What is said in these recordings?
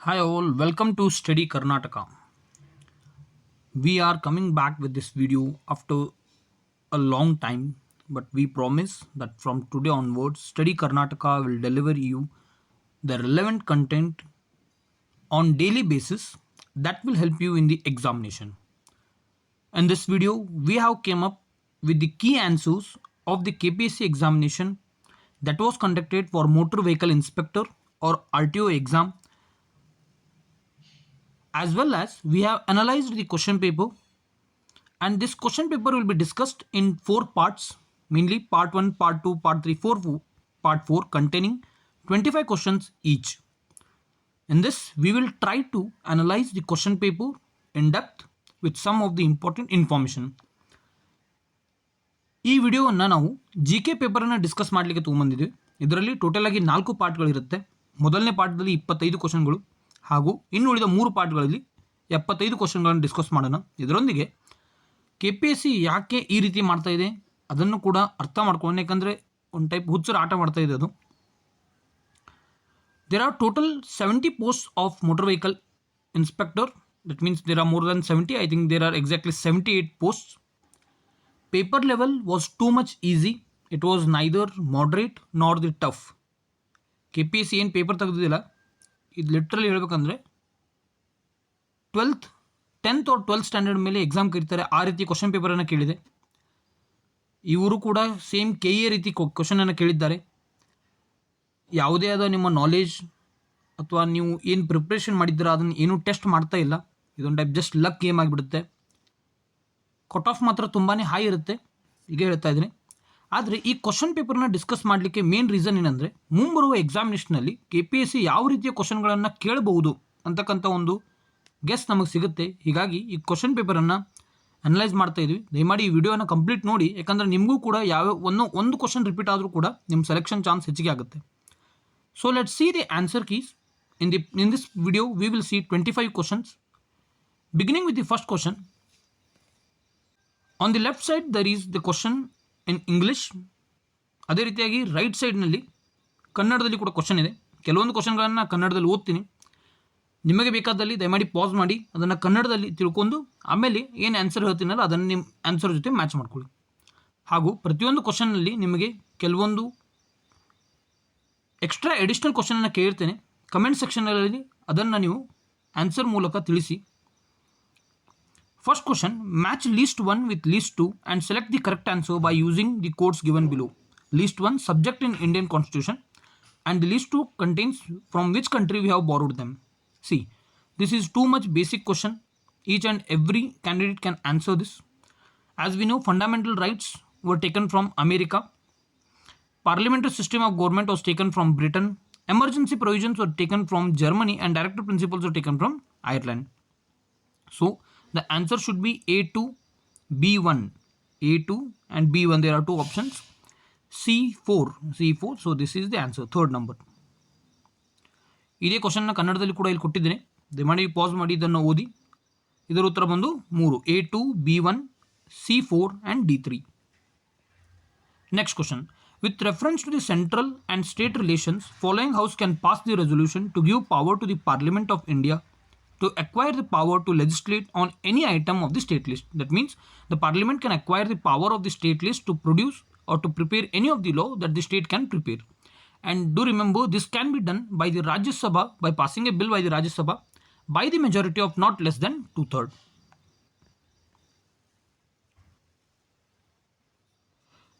Hi all, welcome to Study Karnataka. We are coming back with this video after a long time, but we promise that from today onwards, Study Karnataka will deliver you the relevant content on daily basis that will help you in the examination. In this video, we have came up with the key answers of the Kpsc examination that was conducted for Motor Vehicle Inspector or RTO exam, as well as we have analyzed the question paper, and this question paper will be discussed in four parts, mainly part 1, part 2, part 3, part 4, containing 25 questions each. In this we will try to analyze the question paper in depth with some of the important information. ಈ ವಿಡಿಯೋವನ್ನು ನಾವು G K ಪೇಪರನ್ನು discuss ಮಾಡಲಿಕ್ಕೆ ತೊಗೊಂಬಂದಿದ್ದೀವಿ. ಇದರಲ್ಲಿ total ಆಗಿ 4 ಪಾರ್ಟ್ಗಳಿರುತ್ತೆ. ಮೊದಲನೇ ಪಾರ್ಟ್ದಲ್ಲಿ 25 ಕ್ವಶನ್ಗಳು ಹಾಗೂ ಇನ್ನು ಉಳಿದ 3 ಪಾರ್ಟ್ಗಳಲ್ಲಿ 75 ಕ್ವಶನ್ಗಳನ್ನು ಡಿಸ್ಕಸ್ ಮಾಡೋಣ. ಇದರೊಂದಿಗೆ KPSC ಯಾಕೆ ಈ ರೀತಿ ಮಾಡ್ತಾ ಇದೆ ಅದನ್ನು ಕೂಡ ಅರ್ಥ ಮಾಡ್ಕೊಳ್ಳೋಣ, ಯಾಕಂದರೆ ಒಂದು ಟೈಪ್ ಹುಚ್ಚರ ಆಟ ಮಾಡ್ತಾ ಇದೆ ಅದು. There are total 70 posts of motor vehicle inspector. That means there are more than 70. I think there are exactly 78 posts. Paper level was too much easy. It was neither moderate nor the tough. KPSC ಏನು paper ತೆಗೆದಿಲ್ಲ, ಇದು literally ಹೇಳ್ಬೇಕಂದ್ರೆ 10th or 12th standard ಮೇಲೆ exam ಕರೀತಾರೆ, ಆ ರೀತಿ question ಪೇಪರನ್ನು ಕೇಳಿದೆ. ಇವರು ಕೂಡ ಸೇಮ್ KA ರೀತಿ ಕ್ವಶನನ್ನು ಕೇಳಿದ್ದಾರೆ. ಯಾವುದೇ ಆದ ನಿಮ್ಮ ನಾಲೆಜ್ ಅಥವಾ ನೀವು ಏನು ಪ್ರಿಪ್ರೇಷನ್ ಮಾಡಿದ್ದೀರಾ ಅದನ್ನು ಏನೂ ಟೆಸ್ಟ್ ಮಾಡ್ತಾ ಇಲ್ಲ. ಇದೊಂದು ಟೈಪ್ ಜಸ್ಟ್ ಲಕ್ ಗೇಮ್ ಆಗಿಬಿಡುತ್ತೆ. ಕಟ್ ಆಫ್ ಮಾತ್ರ ತುಂಬಾ ಹೈ ಇರುತ್ತೆ, ಈಗ ಹೇಳ್ತಾ ಇದ್ದೀನಿ. ಆದರೆ ಈ ಕ್ವಶನ್ ಪೇಪರ್ನ ಡಿಸ್ಕಸ್ ಮಾಡಲಿಕ್ಕೆ ಮೇನ್ ರೀಸನ್ ಏನಂದರೆ, ಮುಂಬರುವ ಎಕ್ಸಾಮಿನೇಷನಲ್ಲಿ KPSC ಯಾವ ರೀತಿಯ ಕ್ವಶನ್ಗಳನ್ನು ಕೇಳಬಹುದು ಅಂತಕ್ಕಂಥ ಒಂದು ಗೆಸ್ ನಮಗೆ ಸಿಗುತ್ತೆ. ಹೀಗಾಗಿ ಈ ಕ್ವಶನ್ ಪೇಪರನ್ನು ಅನಲೈಸ್ ಮಾಡ್ತಾ ಇದ್ವಿ. ದಯಮಾಡಿ ಈ ವಿಡಿಯೋನ ಕಂಪ್ಲೀಟ್ ನೋಡಿ, ಯಾಕಂದರೆ ನಿಮಗೂ ಕೂಡ ಒಂದು ಕ್ವಶನ್ ರಿಪೀಟ್ ಆದರೂ ಕೂಡ ನಿಮ್ಮ ಸೆಲೆಕ್ಷನ್ ಚಾನ್ಸ್ ಹೆಚ್ಚಿಗೆ ಆಗುತ್ತೆ. So let's see the answer keys. In this video we will see 25 questions. Beginning with the first question. On the left side there is the question in English. ಅದೇ ರೀತಿಯಾಗಿ right ಸೈಡ್ನಲ್ಲಿ ಕನ್ನಡದಲ್ಲಿ ಕೂಡ question ಇದೆ. ಕೆಲವೊಂದು ಕ್ವಶನ್ಗಳನ್ನು ಕನ್ನಡದಲ್ಲಿ ಓದ್ತೀನಿ, ನಿಮಗೆ ಬೇಕಾದಲ್ಲಿ ದಯಮಾಡಿ ಪಾಸ್ ಮಾಡಿ ಅದನ್ನು ಕನ್ನಡದಲ್ಲಿ ತಿಳ್ಕೊಂಡು ಆಮೇಲೆ ಏನು ಆನ್ಸರ್ ಹೇಳ್ತೀನಲ್ಲ ಅದನ್ನು ನಿಮ್ಮ ಆನ್ಸರ್ ಜೊತೆ ಮ್ಯಾಚ್ ಮಾಡ್ಕೊಳ್ಳಿ. ಹಾಗೂ ಪ್ರತಿಯೊಂದು ಕ್ವಶನ್ನಲ್ಲಿ ನಿಮಗೆ ಕೆಲವೊಂದು ಎಕ್ಸ್ಟ್ರಾ ಎಡಿಷ್ನಲ್ ಕ್ವಶನನ್ನು ಕೇಳಿರ್ತೇನೆ. ಕಮೆಂಟ್ ಸೆಕ್ಷನಲ್ಲಿ ಅದನ್ನು ನೀವು ಆನ್ಸರ್ ಮೂಲಕ ತಿಳಿಸಿ. First question, match list 1 with list 2 and select the correct answer by using the codes given below. List 1 subject in Indian constitution and the list 2 contains from which country we have borrowed them. See, this is too much basic question. Each and every candidate can answer this. As we know, fundamental rights were taken from America. Parliamentary system of government was taken from Britain. Emergency provisions were taken from Germany and directive principles were taken from Ireland. So the answer should be A2, B1. A2 and B1, there are two options. C4. So this is the answer, third number. ಇದೇ ಕ್ವಶನ್ನ ಕನ್ನಡದಲ್ಲಿ ಕೂಡ ಇಲ್ಲಿ ಕೊಟ್ಟಿದ್ದೇನೆ, ದಯಮಾಡಿ pass ಮಾಡಿ ಇದನ್ನು ಓದಿ. ಇದರ ಉತ್ತರ ಬಂದು 3, A2, B1, C4 and D3. Next question, with reference to the central and state relations, following house can pass the resolution to give power to the Parliament of India to acquire the power to legislate on any item of the state list. That means the Parliament can acquire the power of the state list to produce or to prepare any of the law that the state can prepare. And do remember, this can be done by the Rajya Sabha, by passing a bill by the Rajya Sabha by the majority of not less than 2/3.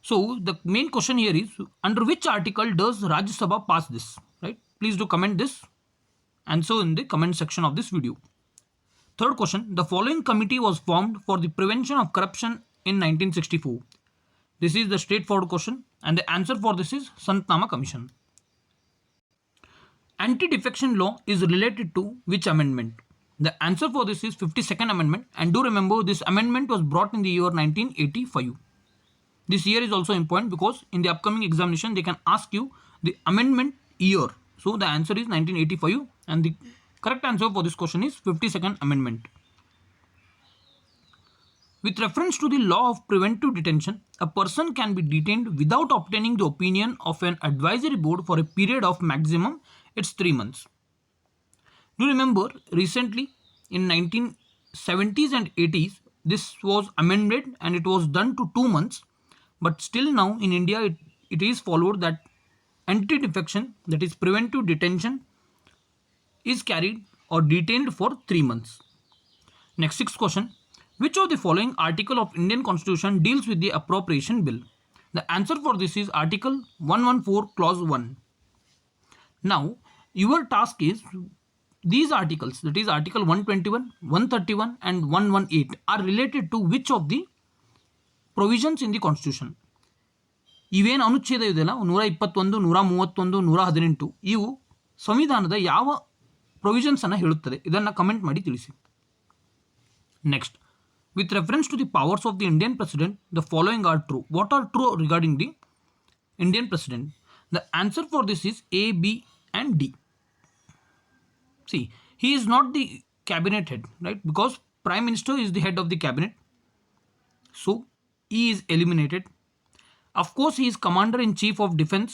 So the main question here is, under which article does Rajya Sabha pass this? Right? Please do comment this answer in the comment section of this video. Third question, the following committee was formed for the prevention of corruption in 1964. This is the straightforward question and the answer for this is Santnama Commission. Anti-defection law is related to which amendment? The answer for this is 52nd amendment, and do remember this amendment was brought in the year 1985. This year is also important because in the upcoming examination they can ask you the amendment year. So the answer is 1985 and the correct answer for this question is 52nd amendment. With reference to the law of preventive detention, a person can be detained without obtaining the opinion of an advisory board for a period of maximum it's 3 months. Do you remember recently in 1970s and 80s this was amended and it was done to 2 months, but still now in India it is followed that anti-defection, that is preventive detention, is carried or detained for 3 months. Next, sixth question. Which of the following article of Indian Constitution deals with the appropriation bill? The answer for this is Article 114 Clause 1. Now, your task is these articles, that is Article 121, 131 and 118 are related to which of the provisions in the Constitution? ಇವೇನು ಅನುಚ್ಛೇದ ಇದೆಯಲ್ಲ 121, 131, 118 ಇವು ಸಂವಿಧಾನದ ಯಾವ provisions ಅನ್ನು ಹೇಳುತ್ತದೆ? ಇದನ್ನು comment ಮಾಡಿ ತಿಳಿಸಿ. Next, with reference to the powers of the Indian President, the following are true. What are true regarding the Indian President? The answer for this is A, B and D. See, he is not the cabinet head, right? Because Prime Minister is the head of the cabinet. So, E is eliminated. Of course, he is Commander-in-Chief of Defense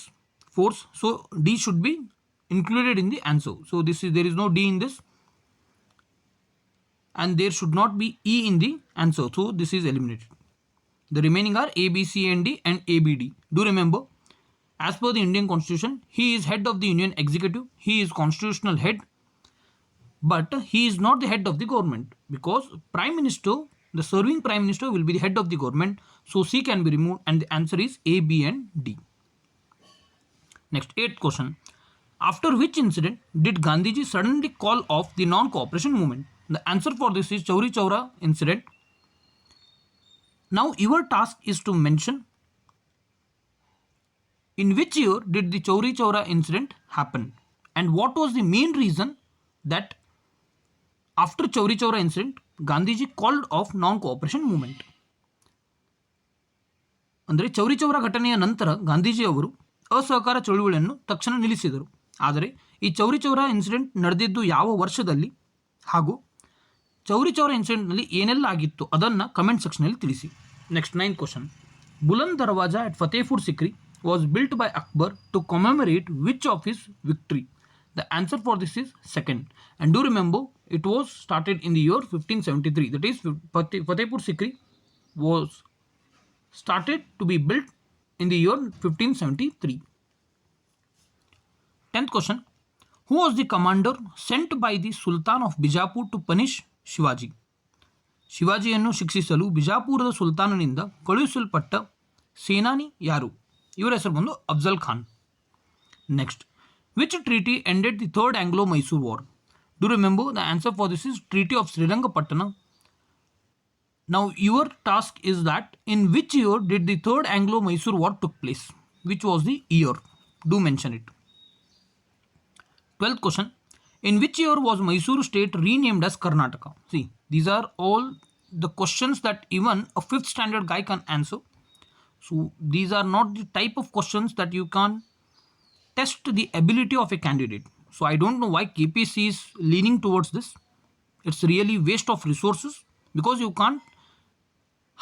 Force. So, D should be included in the answer. So, there is no D in this. And there should not be E in the answer. So, this is eliminated. The remaining are A, B, C and D and A, B, D. Do remember, as per the Indian Constitution, he is head of the Union Executive. He is constitutional head. But he is not the head of the government, because Prime Minister, the serving Prime Minister will be the head of the government. So, C can be removed and the answer is A, B and D. Next, eighth question. After which incident did Gandhiji suddenly call off the non-cooperation movement? The answer for this is Chauri Chaura incident. Now, your task is to mention in which year did the Chauri Chaura incident happen and what was the main reason that after Chauri Chaura incident Gandhiji called off non-cooperation movement. ಅಂದರೆ ಚೌರಿ ಚೌರ ಘಟನೆಯ ನಂತರ ಗಾಂಧೀಜಿ ಅವರು ಅಸಹಕಾರ ಚಳುವಳಿಯನ್ನು ತಕ್ಷಣ ನಿಲ್ಲಿಸಿದರು. ಆದರೆ ಈ Chauri Chaura incident ನಡೆದಿದ್ದು ಯಾವ ವರ್ಷದಲ್ಲಿ ಹಾಗೂ ಚೌರಿ ಚೌರ ಇನ್ಸಿಡೆಂಟ್ನಲ್ಲಿ ಏನೆಲ್ಲ ಆಗಿತ್ತು ಅದನ್ನು ಕಮೆಂಟ್ ಸೆಕ್ಷನಲ್ಲಿ ತಿಳಿಸಿ. Next, ninth question. Buland Darwaza at Fatehpur Sikri was built by Akbar to commemorate which of his victory? The answer for this is second. And do remember, it was started in the year 1573. That is, Fatehpur Sikri was started to be built in the year 1573. 10th question. Who was the commander sent by the Sultan of Bijapur to punish Shivaji? ಶಿವಾಜಿಯನ್ನು ಶಿಕ್ಷಿಸಲು ಬಿಜಾಪುರದ ಸುಲ್ತಾನನಿಂದ ಕಳುಹಿಸಲ್ಪಟ್ಟ ಸೇನಾನಿ ಯಾರು? ಇವರ ಹೆಸರು ಬಂದು Afzal Khan. Next, which treaty ended the third Anglo-Mysore war? Do remember, the answer for this is Treaty of Srirangapatna. Now, your task is that in which year did the third Anglo-Mysore war took place? Which was the year? Do mention it. 12th question. In which year was Mysore state renamed as Karnataka? See, these are all the questions that even a 5th standard guy can answer. So, these are not the type of questions that you can test the ability of a candidate. So, I don't know why KPSC is leaning towards this. It's really waste of resources because you can't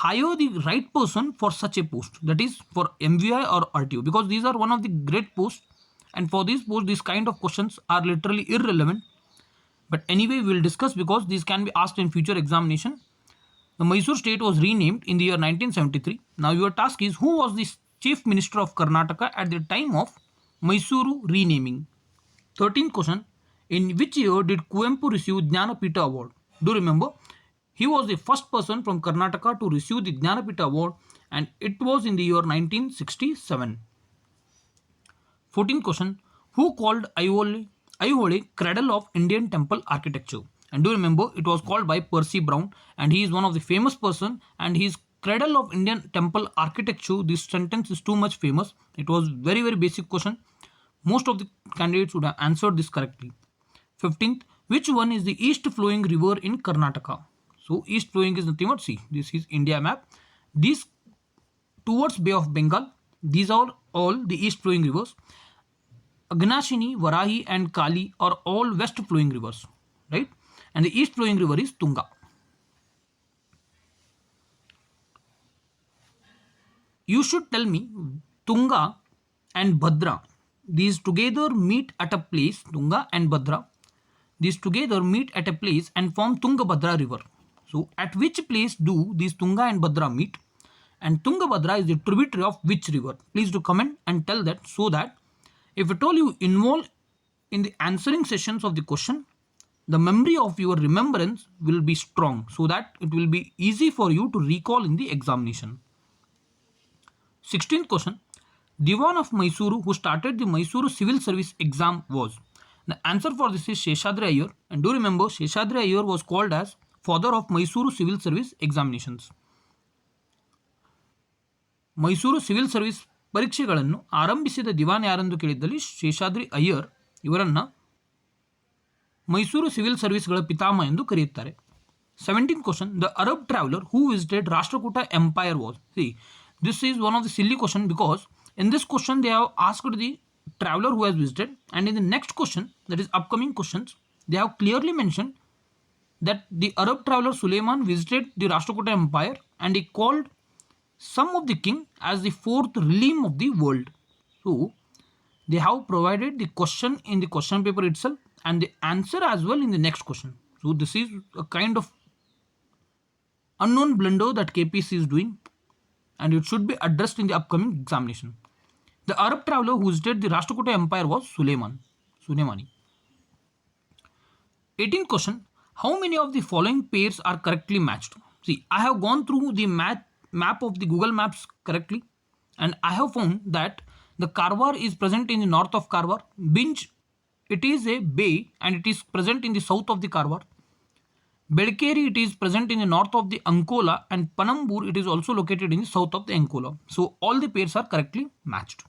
hire the right person for such a post, that is for MVI or RTO, because these are one of the great posts, and for these posts these kind of questions are literally irrelevant. But anyway, we will discuss because these can be asked in future examination. The Mysore state was renamed in the year 1973. Now your task is, who was the chief minister of Karnataka at the time of Mysuru renaming? 13th question. In which year did Kuempu receive Jnanapita award? Do remember, he was the first person from Karnataka to receive the Jnanapita award, and it was in the year 1967. 14th question. Who called Aihole cradle of Indian temple architecture? And do remember, it was called by Percy Brown, and he is one of the famous person, and his cradle of Indian temple architecture, this sentence is too much famous. It was very basic question. Most of the candidates would have answered this correctly. 15th, which one is the east flowing river in Karnataka? So, east flowing is nothing but, see, this is India map. These towards Bay of Bengal, these are all the east flowing rivers. Agnashini, Varahi and Kali are all west flowing rivers, right? And the east flowing river is Tunga. You should tell me Tunga and Bhadra, these together meet at a place, Tunga and Bhadra, these together meet at a place and form Tungabhadra river. So at which place do these Tunga and Bhadra meet? And Tungabhadra is the tributary of which river? Please do comment and tell that, so that if at all you involve in the answering sessions of the question, the memory of your remembrance will be strong, so that it will be easy for you to recall in the examination. 16th question. Diwan of Mysuru who started the Mysuru civil service exam was? The answer for this is Seshadri Iyer, and do remember Seshadri Iyer was called as father of Mysuru civil service examinations. Mysuru civil service ಪರೀಕ್ಷೆಗಳನ್ನು ಆರಂಭಿಸಿದ ದಿವಾನ್ ಯಾರೆಂದು ಕೇಳಿದ್ದಲ್ಲಿ ಶೇಷಾದ್ರಿ ಅಯ್ಯರ್ ಇವರನ್ನು Mysuru civil ಸರ್ವಿಸ್ಗಳ ಪಿತಾಮಹ ಎಂದು ಕರೆಯುತ್ತಾರೆ. 17th question. The Arab traveler who visited Rashtrakuta Empire was? See, this is one of the silly question, because in this question they have asked the traveler who has visited, and in the next question, that is upcoming questions, they have clearly mentioned that the Arab traveler Suleiman visited the Rashtrakuta Empire and he called some of the king as the fourth realm of the world. So they have provided the question in the question paper itself and the answer as well in the next question. So this is a kind of unknown blunder that KPSC is doing, and it should be addressed in the upcoming examination. The Arab traveler who visited the Rashtrakuta Empire was Suleimani. 18th question. How many of the following pairs are correctly matched? See, I have gone through the map of the Google Maps correctly, and I have found that the Karwar is present in the north of Karwar. Binj, it is a bay and it is present in the south of the Karwar. Bedkeri, it is present in the north of the Ankola, and Panambur, it is also located in the south of the Ankola. So all the pairs are correctly matched.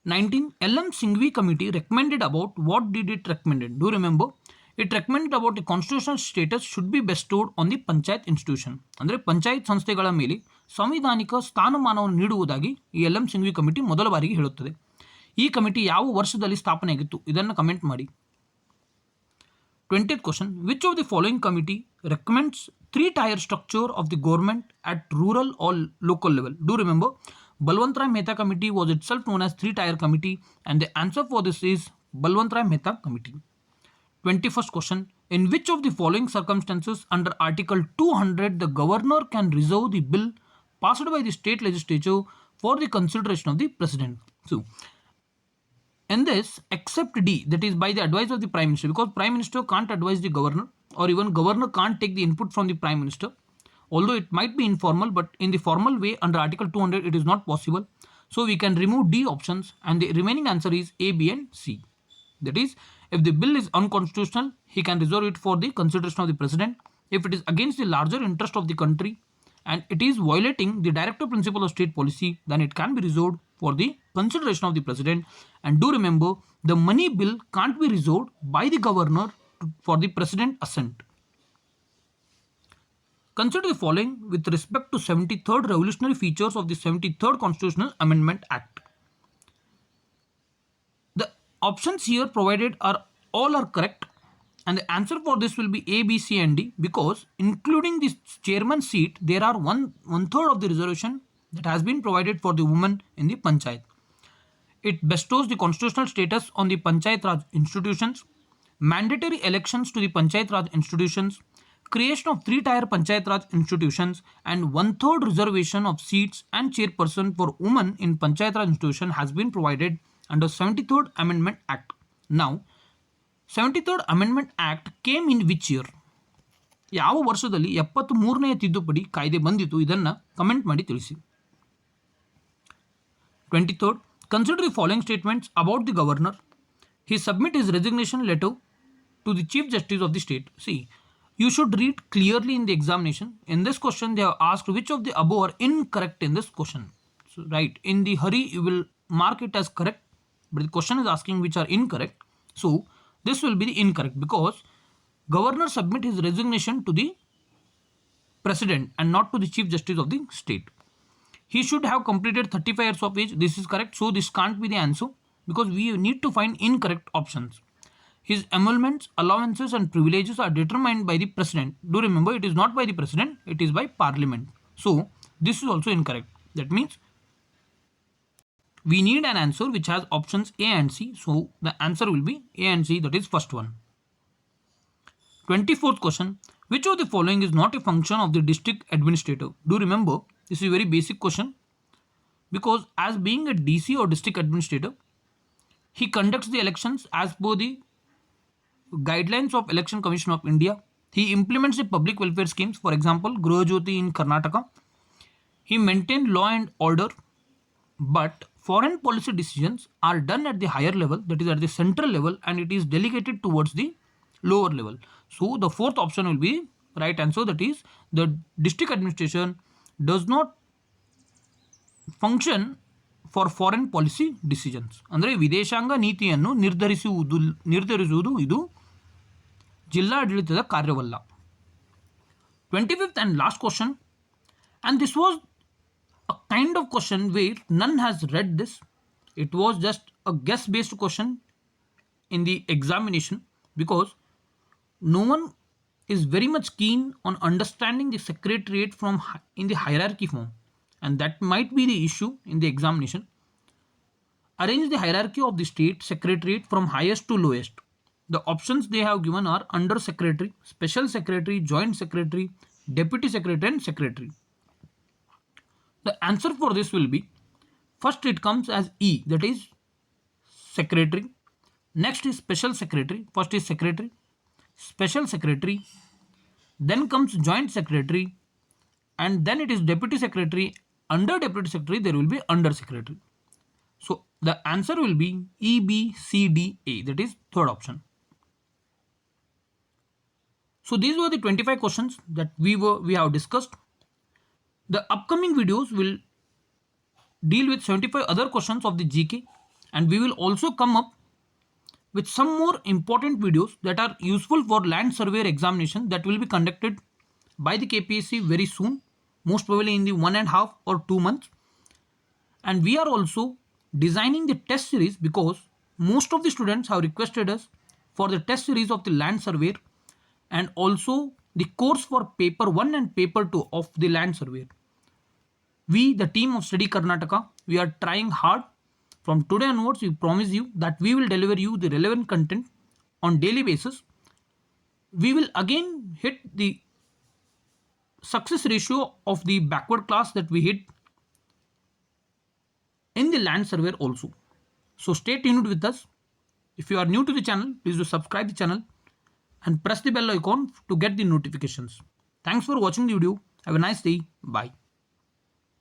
19. LM Singhvi committee recommended about what did it recommended? Do remember? It recommended about the constitutional status should be bestowed on the panchayat institution. ಅಂದರೆ ಪಂಚಾಯತ್ ಸಂಸ್ಥೆಗಳ ಮೇಲೆ ಸಂವಿಧಾನಿಕ ಸ್ಥಾನಮಾನವನ್ನು ನೀಡುವುದಾಗಿ ಈ LM Singhvi committee ಮೊದಲ ಬಾರಿಗೆ ಹೇಳುತ್ತದೆ. ಈ ಕಮಿಟಿ ಯಾವ ವರ್ಷದಲ್ಲಿ ಸ್ಥಾಪನೆಯಾಗಿತ್ತು? ಇದನ್ನು ಕಮೆಂಟ್ ಮಾಡಿ. 20th question. Which of the following committee recommends 3-tier structure of the government at rural or local level? Do remember, Balwant Rai Mehta committee was itself known as 3-tier committee, and the answer for this is Balwant Rai Mehta committee. 21st question. In which of the following circumstances under Article 200 the governor can reserve the bill passed by the state legislature for the consideration of the president? So, in this, except D, that is by the advice of the prime minister, because prime minister can't advise the governor, or even governor can't take the input from the prime minister, although it might be informal, but in the formal way under Article 200 it is not possible. So we can remove D options, and the remaining answer is A, B and C. That is, if the bill is unconstitutional, he can reserve it for the consideration of the president. If it is against the larger interest of the country and it is violating the directive principle of state policy, then it can be reserved for the consideration of the president. And do remember, the money bill can't be reserved by the governor for the president assent. Consider the following with respect to 73rd revolutionary features of the 73rd Constitutional Amendment Act. The options here provided are all correct, and the answer for this will be A, B, C and D, because including the chairman seat, there are one third of the reservation that has been provided for the women in the panchayat. It bestows the constitutional status on the panchayat raj institutions, mandatory elections to the panchayat raj institutions, creation of 3-tier panchayat raj institutions, and 1/3 reservation of seats and chairperson for women in panchayat raj institution has been provided under 73rd Amendment Act. Now, 73rd Amendment Act came in which year? ಯಾವ ವರ್ಷದಲ್ಲಿ 73ನೇ ತಿದ್ದುಪಡಿ ಕಾಯ್ದೆ ಬಂದಿತು? ಇದನ್ನು comment ಮಾಡಿ ತಿಳಿಸಿ. 23rd. Consider the following statements about the governor. He submit his resignation letter to the Chief Justice of the state. See, you should read clearly in the examination. In this question, they have asked which of the above are incorrect in this question. So, right, in the hurry, you will mark it as correct, but the question is asking which are incorrect. So, this will be the incorrect, because governor submit his resignation to the president and not to the Chief Justice of the state. He should have completed 35 years of age. This is correct. So, this can't be the answer, because we need to find incorrect options. His emoluments, allowances and privileges are determined by the president. Do remember, it is not by the president, it is by parliament. So, this is also incorrect. That means we need an answer which has options A and C. So the answer will be A and C, that is first one. 24th question. Which of the following is not a function of the district administrator? Do remember, this is a very basic question, because as being a DC or district administrator, he conducts the elections as per the guidelines of Election Commission of India. He implements the public welfare schemes, for example, Griha Jyoti in Karnataka. He maintains law and order, but foreign policy decisions are done at the higher level, that is at the central level, and it is delegated towards the lower level. So the fourth option will be right answer, that is the district administration does not function for foreign policy decisions. ಅಂದರೆ ವಿದೇಶಾಂಗ ನೀತಿಯನ್ನು ನಿರ್ಧರಿಸುವುದು ಇದು ಜಿಲ್ಲಾಡಳಿತದ ಕಾರ್ಯವಲ್ಲ. 25th and last question, and this was a kind of question where none has read this. It was just a guess based question in the examination, because no one is very much keen on understanding the secretariat from in the hierarchy form, and that might be the issue in the examination. Arrange the hierarchy of the state secretariat from highest to lowest. The options they have given are under secretary, special secretary, joint secretary, deputy secretary and secretary. The answer for this will be, first it comes as E, that is secretary. Next is special secretary. First is secretary, special secretary, then comes joint secretary, and then it is deputy secretary. Under deputy secretary there will be under secretary. So the answer will be E, B, C, D, A, that is third option. So these were the 25 questions that we have discussed. The upcoming videos will deal with 75 other questions of the GK, and we will also come up with some more important videos that are useful for land surveyor examination that will be conducted by the KPSC very soon, most probably in the 1.5 or 2 months. And we are also designing the test series, because most of the students have requested us for the test series of the land surveyor, and also the course for paper 1 and paper 2 of the land surveyor. We, the team of Study Karnataka, we are trying hard. From today onwards, we promise you that we will deliver you the relevant content on daily basis. We will again hit the success ratio of the backward class that we hit in the land surveyor also. So stay tuned with us. If you are new to the channel, please do subscribe the channel and press the bell icon to get the notifications. Thanks for watching the video. Have a nice day. Bye.